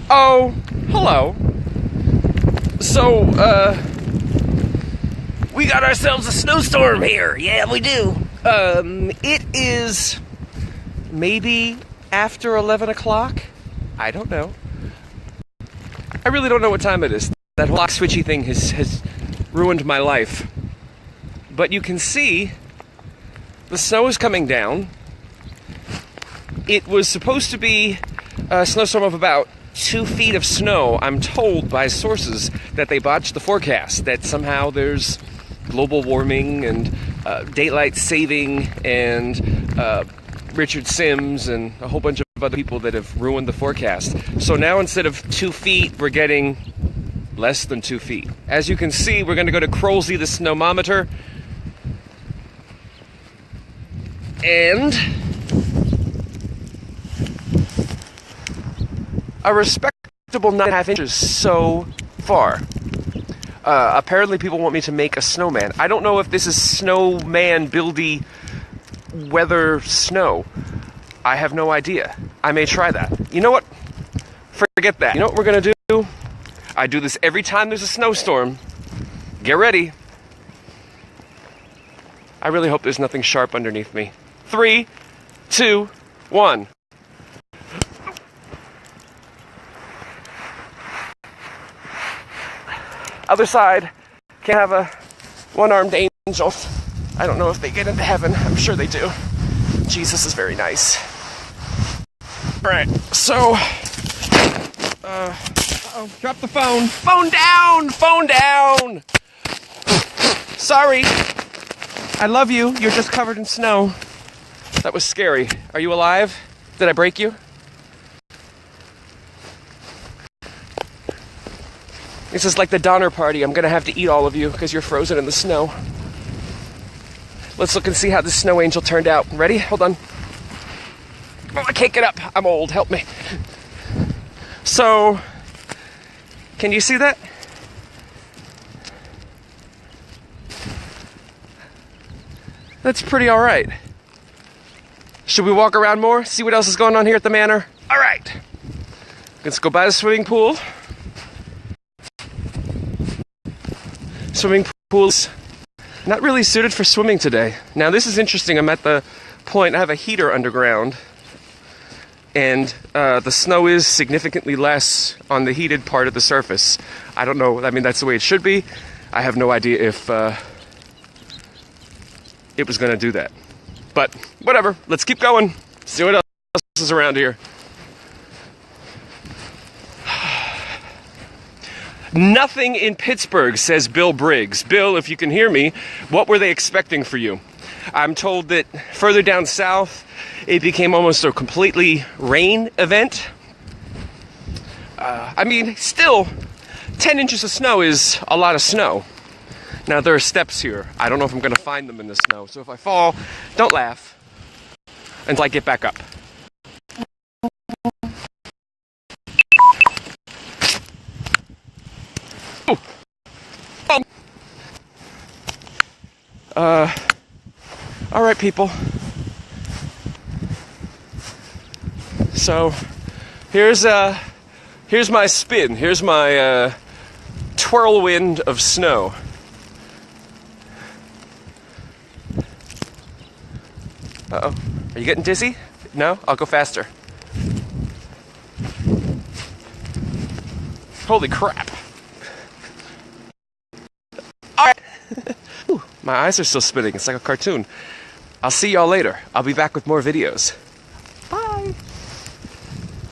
Oh, hello. So, we got ourselves a snowstorm here. Yeah, we do. It is maybe after 11 o'clock? I don't know. I really don't know what time it is. That whole lock switchy thing has ruined my life. But you can see the snow is coming down. It was supposed to be a snowstorm of about 2 feet of snow. I'm told by sources that they botched the forecast, that somehow there's global warming and daylight saving and Richard Sims and a whole bunch of other people that have ruined the forecast. So now instead of 2 feet, we're getting less than 2 feet. As you can see, we're going to go to Kroll, the snowmometer, and a respectable 9.5 inches so far. Apparently people want me to make a snowman. I don't know if this is snowman buildy weather snow. I have no idea. I may try that. You know what? Forget that. You know what we're gonna do? I do this every time there's a snowstorm. Get ready. I really hope there's nothing sharp underneath me. 3, 2, 1. Other side. Can't have a one-armed angel. I don't know if they get into heaven. I'm sure they do. Jesus is very nice. Alright, so... drop the phone. Phone down! Phone down! Sorry. I love you. You're just covered in snow. That was scary. Are you alive? Did I break you? This is like the Donner Party. I'm gonna have to eat all of you because you're frozen in the snow. Let's look and see how this snow angel turned out. Ready? Hold on. Oh, I can't get up. I'm old. Help me. So, can you see that? That's pretty all right. Should we walk around more? See what else is going on here at the Manor? All right. Let's go by the swimming pool. Swimming pool's not really suited for swimming today. Now this is interesting. I'm at the point, I have a heater underground, and the snow is significantly less on the heated part of the surface. I don't know, I mean that's the way it should be. I have no idea if it was gonna do that. But whatever, let's keep going. See what else is around here. Nothing in Pittsburgh, says Bill Briggs. Bill, if you can hear me, what were they expecting for you? I'm told that further down south, it became almost a completely rain event. I mean, still, 10 inches of snow is a lot of snow. Now, there are steps here. I don't know if I'm going to find them in the snow. So if I fall, don't laugh until I get back up. All right, people. So, here's my spin. Here's my twirlwind of snow. Uh-oh. Are you getting dizzy? No? I'll go faster. Holy crap. All right. My eyes are still spinning. It's like a cartoon. I'll see y'all later. I'll be back with more videos.